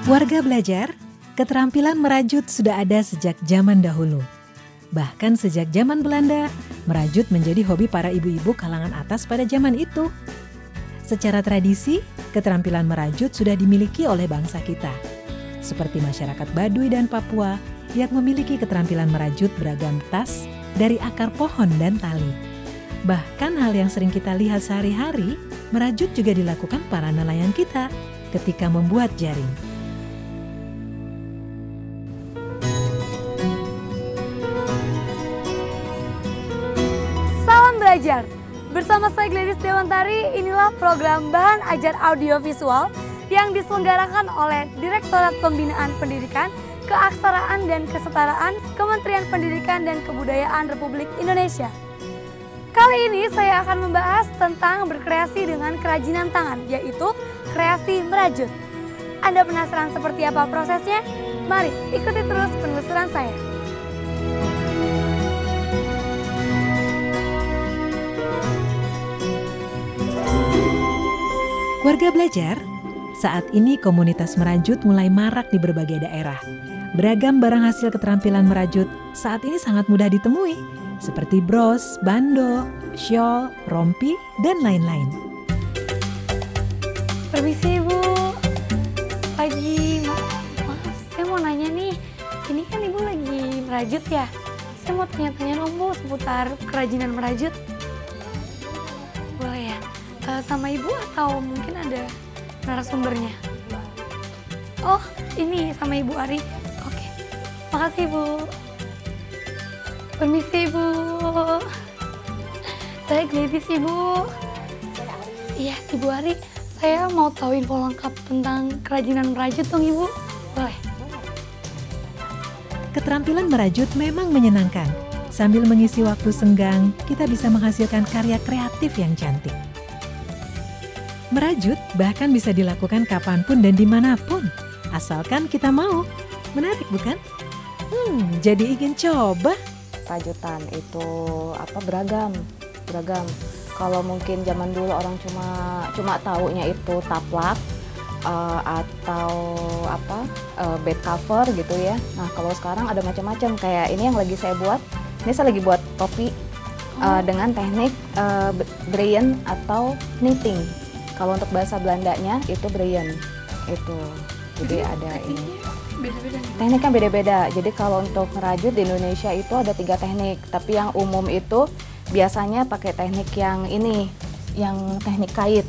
Warga belajar, keterampilan merajut sudah ada sejak zaman dahulu. Bahkan sejak zaman Belanda, merajut menjadi hobi para ibu-ibu kalangan atas pada zaman itu. Secara tradisi, keterampilan merajut sudah dimiliki oleh bangsa kita. Seperti masyarakat Baduy dan Papua yang memiliki keterampilan merajut beragam tas dari akar pohon dan tali. Bahkan hal yang sering kita lihat sehari-hari, merajut juga dilakukan para nelayan kita ketika membuat jaring. Salam belajar! Bersama saya Gladys Dewantari, inilah program Bahan Ajar Audiovisual yang diselenggarakan oleh Direktorat Pembinaan Pendidikan, Keaksaraan dan Kesetaraan Kementerian Pendidikan dan Kebudayaan Republik Indonesia. Kali ini saya akan membahas tentang berkreasi dengan kerajinan tangan, yaitu kreasi merajut. Anda penasaran seperti apa prosesnya? Mari ikuti terus penelusuran saya. Warga belajar, saat ini komunitas merajut mulai marak di berbagai daerah. Beragam barang hasil keterampilan merajut saat ini sangat mudah ditemui, seperti bros, bando, shawl, rompi, dan lain-lain. Permisi Ibu, pagi. Maaf, saya mau nanya nih, ini kan Ibu lagi merajut ya? Saya mau tanya-tanya dong Bu seputar kerajinan merajut. Boleh ya? Sama Ibu atau mungkin ada narasumbernya? Oh, ini sama Ibu Ari. Oke, makasih Bu. Permisi Bu. Saya Gladys Ibu. Saya Ari. Iya, Ibu Ari. Saya mau tahu info lengkap tentang kerajinan merajut dong Ibu. Boleh? Keterampilan merajut memang menyenangkan. Sambil mengisi waktu senggang, kita bisa menghasilkan karya kreatif yang cantik. Merajut bahkan bisa dilakukan kapanpun dan dimanapun, asalkan kita mau. Menarik bukan? Jadi ingin coba. Rajutan itu beragam. Kalau mungkin zaman dulu orang cuma taunya itu taplak atau bed cover gitu ya. Nah kalau sekarang ada macam-macam, kayak ini yang lagi saya buat. Ini saya lagi buat topi dengan teknik brayen atau knitting. Kalau untuk bahasa Belandanya itu brayen itu. Jadi ada ini. Beda-beda nih. Tekniknya beda-beda. Jadi kalau untuk ngerajut di Indonesia itu ada 3 teknik. Tapi yang umum itu biasanya pakai teknik yang ini, yang teknik kait.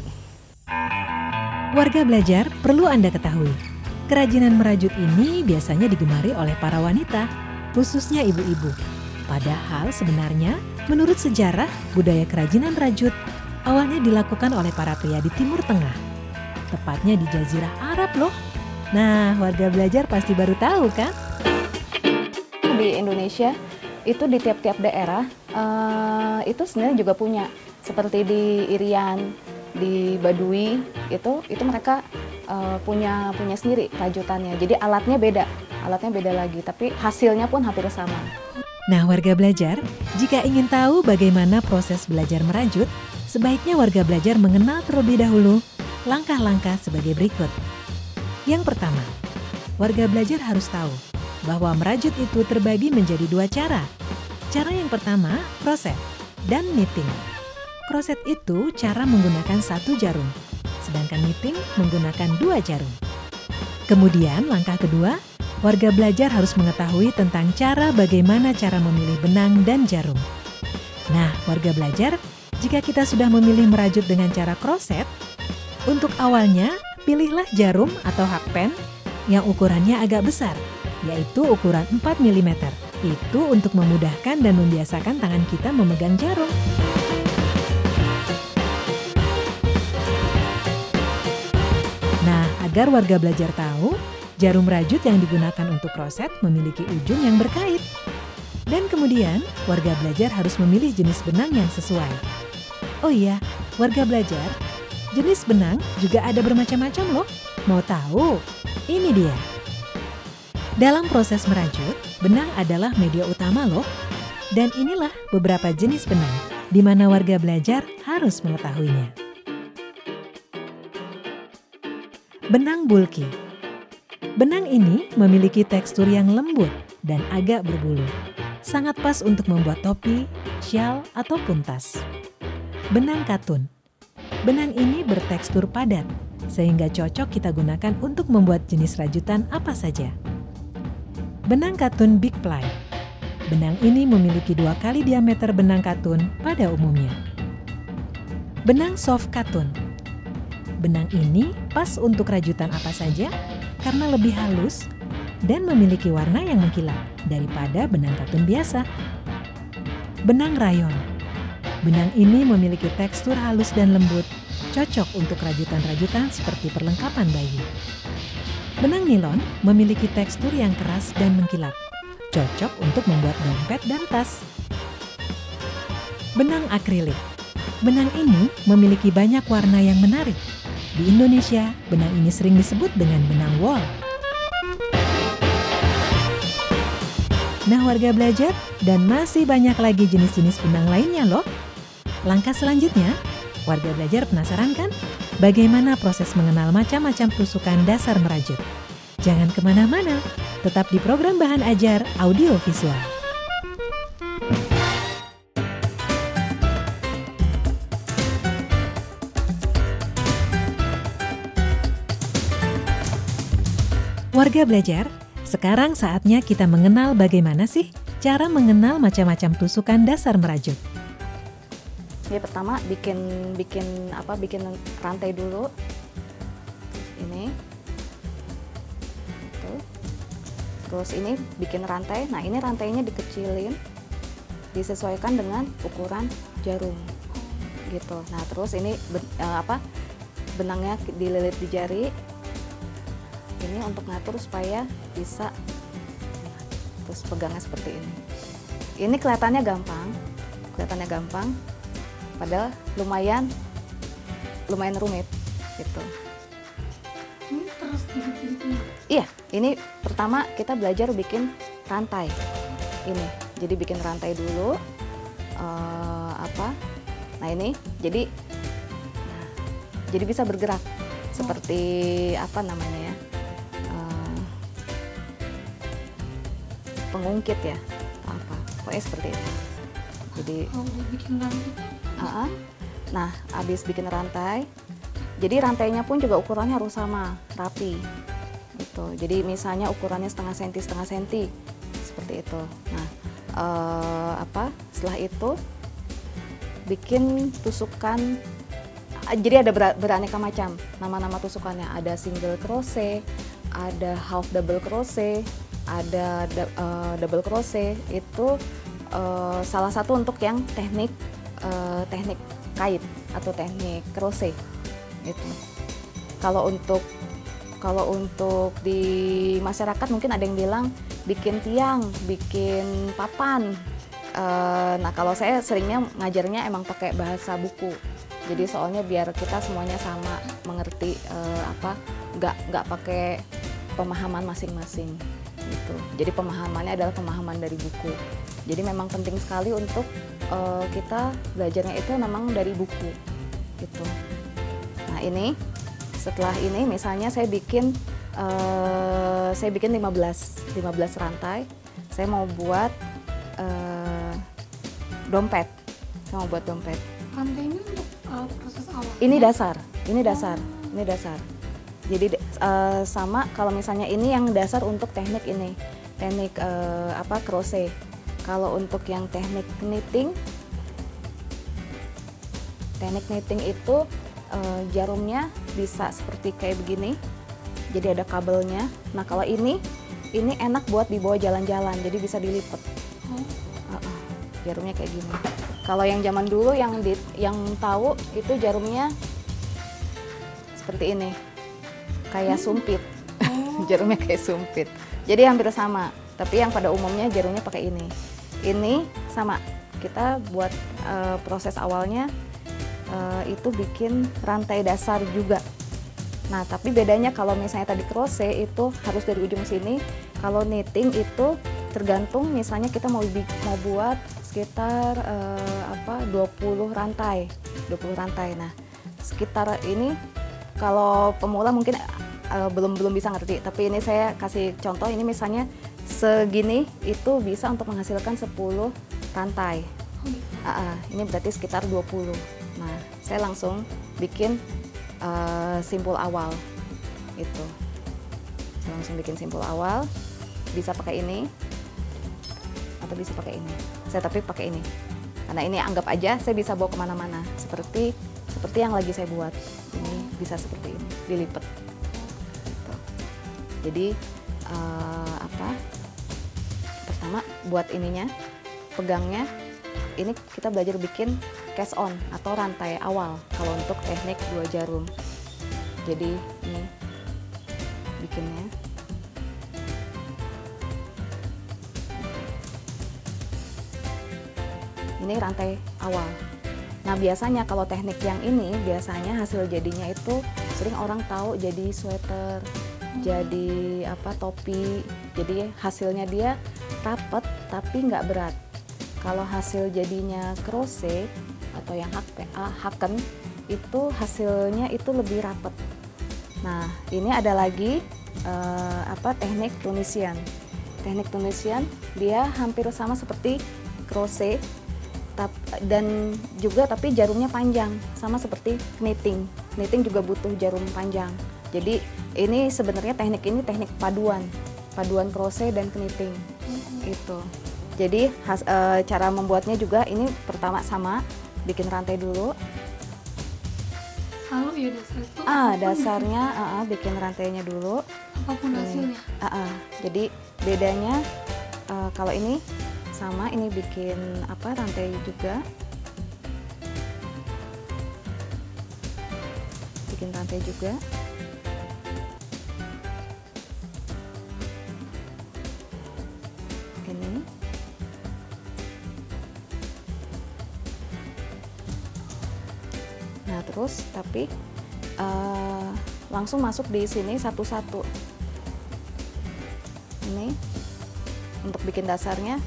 Warga belajar, perlu Anda ketahui, kerajinan merajut ini biasanya digemari oleh para wanita, khususnya ibu-ibu. Padahal sebenarnya, menurut sejarah, budaya kerajinan rajut awalnya dilakukan oleh para pria di Timur Tengah. Tepatnya di Jazirah Arab loh. Nah, warga belajar pasti baru tahu kan? Di Indonesia, itu di tiap-tiap daerah, itu sebenarnya juga punya. Seperti di Irian, di Baduy, itu mereka punya sendiri rajutannya. Jadi alatnya beda lagi, tapi hasilnya pun hampir sama. Nah, warga belajar, jika ingin tahu bagaimana proses belajar merajut, sebaiknya warga belajar mengenal terlebih dahulu langkah-langkah sebagai berikut. Yang pertama, warga belajar harus tahu bahwa merajut itu terbagi menjadi 2 cara. Cara yang pertama, kroset dan knitting. Kroset itu cara menggunakan 1 jarum, sedangkan knitting menggunakan 2 jarum. Kemudian langkah kedua, warga belajar harus mengetahui tentang bagaimana cara memilih benang dan jarum. Nah, warga belajar, jika kita sudah memilih merajut dengan cara kroset, untuk awalnya pilihlah jarum atau hakpen yang ukurannya agak besar, yaitu ukuran 4 mm. Itu untuk memudahkan dan membiasakan tangan kita memegang jarum. Nah, agar warga belajar tahu, jarum rajut yang digunakan untuk kroset memiliki ujung yang berkait. Dan kemudian, warga belajar harus memilih jenis benang yang sesuai. Oh iya, warga belajar, jenis benang juga ada bermacam-macam loh. Mau tahu? Ini dia. Dalam proses merajut, benang adalah media utama loh. Dan inilah beberapa jenis benang, di mana warga belajar harus mengetahuinya. Benang bulky. Benang ini memiliki tekstur yang lembut dan agak berbulu. Sangat pas untuk membuat topi, syal, ataupun tas. Benang katun. Benang ini bertekstur padat, sehingga cocok kita gunakan untuk membuat jenis rajutan apa saja. Benang katun big ply. Benang ini memiliki 2 kali diameter benang katun pada umumnya. Benang soft katun. Benang ini pas untuk rajutan apa saja karena lebih halus dan memiliki warna yang mengkilap daripada benang katun biasa. Benang rayon. Benang ini memiliki tekstur halus dan lembut, cocok untuk rajutan-rajutan seperti perlengkapan bayi. Benang nilon memiliki tekstur yang keras dan mengkilap, cocok untuk membuat dompet dan tas. Benang akrilik. Benang ini memiliki banyak warna yang menarik. Di Indonesia, benang ini sering disebut dengan benang wol. Nah, warga belajar, dan masih banyak lagi jenis-jenis benang lainnya loh. Langkah selanjutnya, warga belajar penasaran kan? Bagaimana proses mengenal macam-macam tusukan dasar merajut? Jangan kemana-mana, tetap di program Bahan Ajar Audio Visual. Warga belajar, sekarang saatnya kita mengenal bagaimana sih cara mengenal macam-macam tusukan dasar merajut. Jadi pertama bikin rantai dulu. Ini. Tuh. Terus ini bikin rantai. Nah, ini rantainya dikecilin. Disesuaikan dengan ukuran jarum. Gitu. Nah, terus ini benangnya dililit di jari. Ini untuk ngatur supaya bisa terus pegangnya seperti ini. Ini kelihatannya gampang, padahal lumayan rumit gitu. Ini terus digigit. Iya, ini pertama kita belajar bikin rantai. Ini, jadi bikin rantai dulu. Nah ini, jadi bisa bergerak seperti apa namanya ya? Pengungkit ya, pokoknya seperti itu. Jadi bikin rantai. Nah, habis bikin rantai, jadi rantainya pun juga ukurannya harus sama, rapi. Gitu. Jadi misalnya ukurannya setengah senti, seperti itu. Nah, setelah itu bikin tusukan. Jadi ada beraneka macam nama-nama tusukannya. Ada single crochet, ada half double crochet, ada double crochet. Itu salah satu untuk yang teknik kait atau teknik crochet itu. Kalau untuk di masyarakat mungkin ada yang bilang bikin tiang, bikin papan. Nah, kalau saya seringnya ngajarnya emang pakai bahasa buku. Jadi soalnya biar kita semuanya sama mengerti, nggak pakai pemahaman masing-masing gitu. Jadi pemahamannya adalah pemahaman dari buku. Jadi memang penting sekali untuk kita belajarnya itu memang dari buku gitu. Nah, ini setelah ini misalnya saya bikin 15 rantai. Saya mau buat dompet. Rantai ini untuk proses awal. Ini dasar. Jadi sama kalau misalnya ini yang dasar untuk teknik crochet. Kalau untuk yang teknik knitting itu jarumnya bisa seperti kayak begini. Jadi ada kabelnya. Nah, kalau ini enak buat dibawa jalan-jalan, jadi bisa dilipat. Jarumnya kayak gini. Kalau yang zaman dulu yang tahu itu jarumnya seperti ini. Kayak sumpit. Jarumnya kayak sumpit. Jadi hampir sama, tapi yang pada umumnya jarumnya pakai ini. Ini sama, kita buat proses awalnya itu bikin rantai dasar juga. Nah, tapi bedanya kalau misalnya tadi crochet itu harus dari ujung sini. Kalau knitting itu tergantung, misalnya kita mau buat sekitar 20 rantai. Nah, sekitar ini kalau pemula mungkin belum bisa ngerti. Tapi ini saya kasih contoh, ini misalnya segini itu bisa untuk menghasilkan 10 rantai. Ini berarti sekitar 20. Nah, saya langsung bikin simpul awal itu. Saya langsung bikin simpul awal, bisa pakai ini atau bisa pakai ini. Saya tapi pakai ini karena ini anggap aja saya bisa bawa kemana-mana, seperti yang lagi saya buat. Ini bisa seperti ini, dilipat gitu. Jadi pertama buat ininya, pegangnya ini kita belajar bikin cast on atau rantai awal kalau untuk teknik 2 jarum. Jadi ini bikinnya. Ini rantai awal. Nah, biasanya kalau teknik yang ini biasanya hasil jadinya itu sering orang tahu jadi sweater, jadi topi. Jadi hasilnya dia rapet tapi nggak berat. Kalau hasil jadinya crochet atau yang haken itu hasilnya itu lebih rapet. Nah, ini ada lagi teknik Tunisian. Teknik Tunisian dia hampir sama seperti crochet dan juga tapi jarumnya panjang, sama seperti knitting. Knitting juga butuh jarum panjang. Jadi ini sebenarnya teknik ini teknik paduan crochet dan knitting itu. Jadi cara membuatnya juga ini pertama sama, bikin rantai dulu. Selalu ya dasar itu? Dasarnya bikin rantainya dulu. Apapun hasilnya? Jadi bedanya kalau ini sama, ini bikin rantai juga. Bikin rantai juga. Ini. Nah, terus tapi langsung masuk di sini satu-satu. Ini untuk bikin dasarnya.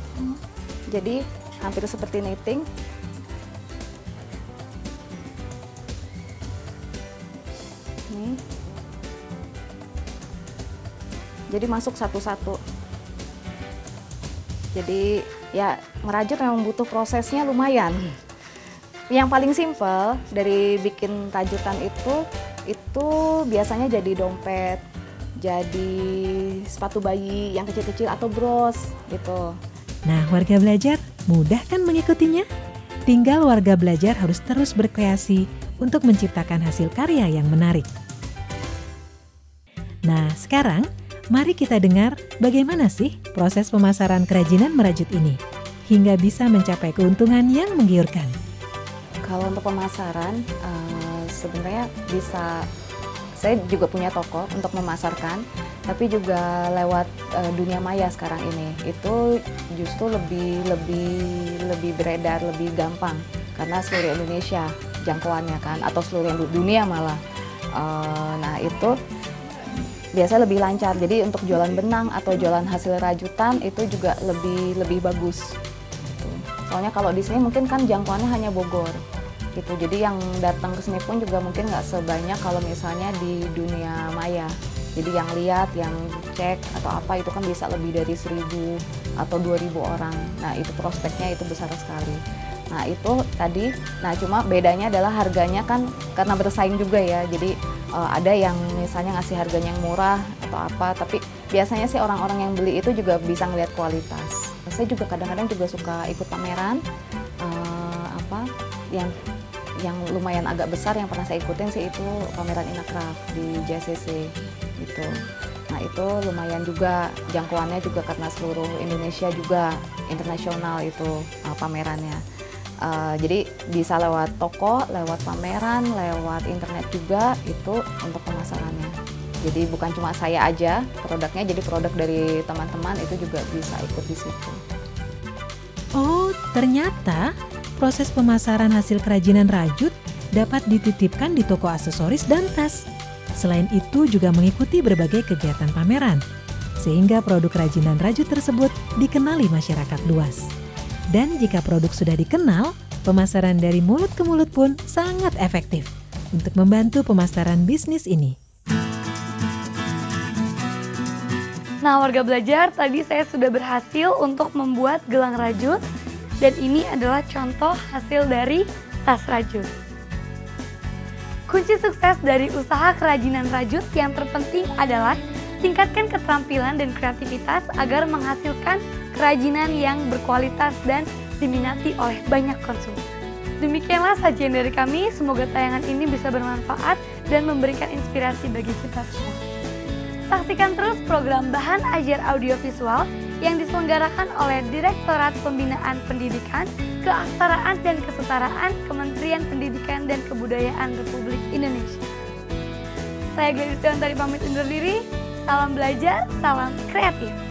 Jadi hampir seperti knitting. Nih. Jadi masuk satu-satu. Jadi ya merajut memang butuh prosesnya lumayan. Yang paling simpel dari bikin rajutan itu biasanya jadi dompet, jadi sepatu bayi yang kecil-kecil atau bros gitu. Nah, warga belajar mudah kan mengikutinya? Tinggal warga belajar harus terus berkreasi untuk menciptakan hasil karya yang menarik. Nah, sekarang mari kita dengar bagaimana sih proses pemasaran kerajinan merajut ini hingga bisa mencapai keuntungan yang menggiurkan. Kalau untuk pemasaran, sebenarnya bisa, saya juga punya toko untuk memasarkan, tapi juga lewat dunia maya sekarang ini. Itu justru lebih beredar, lebih gampang karena seluruh Indonesia jangkauannya kan, atau seluruh dunia malah. Nah, itu biasanya lebih lancar. Jadi untuk jualan benang atau jualan hasil rajutan itu juga lebih bagus. Soalnya kalau di sini mungkin kan jangkauannya hanya Bogor gitu. Jadi yang datang ke sini pun juga mungkin nggak sebanyak kalau misalnya di dunia maya. Jadi yang lihat, yang cek atau apa itu kan bisa lebih dari 1.000 atau 2.000 orang. Nah, itu prospeknya itu besar sekali. Nah, itu tadi, cuma bedanya adalah harganya kan karena bersaing juga ya. Jadi ada yang misalnya ngasih harganya yang murah atau apa, tapi biasanya sih orang-orang yang beli itu juga bisa ngelihat kualitas. Saya juga kadang-kadang juga suka ikut pameran yang lumayan agak besar yang pernah saya ikutin sih itu pameran Inakraf di JCC gitu. Nah, itu lumayan juga jangkauannya juga karena seluruh Indonesia juga internasional itu pamerannya. Jadi bisa lewat toko, lewat pameran, lewat internet juga itu untuk pemasarannya. Jadi bukan cuma saya aja produknya, jadi produk dari teman-teman itu juga bisa ikut di situ. Oh, ternyata proses pemasaran hasil kerajinan rajut dapat dititipkan di toko aksesoris dan tas. Selain itu juga mengikuti berbagai kegiatan pameran, sehingga produk kerajinan rajut tersebut dikenali masyarakat luas. Dan jika produk sudah dikenal, pemasaran dari mulut ke mulut pun sangat efektif untuk membantu pemasaran bisnis ini. Nah, warga belajar, tadi saya sudah berhasil untuk membuat gelang rajut dan ini adalah contoh hasil dari tas rajut. Kunci sukses dari usaha kerajinan rajut yang terpenting adalah tingkatkan keterampilan dan kreativitas agar menghasilkan kerajinan yang berkualitas dan diminati oleh banyak konsumen. Demikianlah sajian dari kami, semoga tayangan ini bisa bermanfaat dan memberikan inspirasi bagi kita semua. Saksikan terus program Bahan Ajar Audiovisual yang diselenggarakan oleh Direktorat Pembinaan Pendidikan, Keaksaraan dan Kesetaraan Kementerian Pendidikan dan Kebudayaan Republik Indonesia. Saya Gladys Dewantari pamit undur diri, salam belajar, salam kreatif.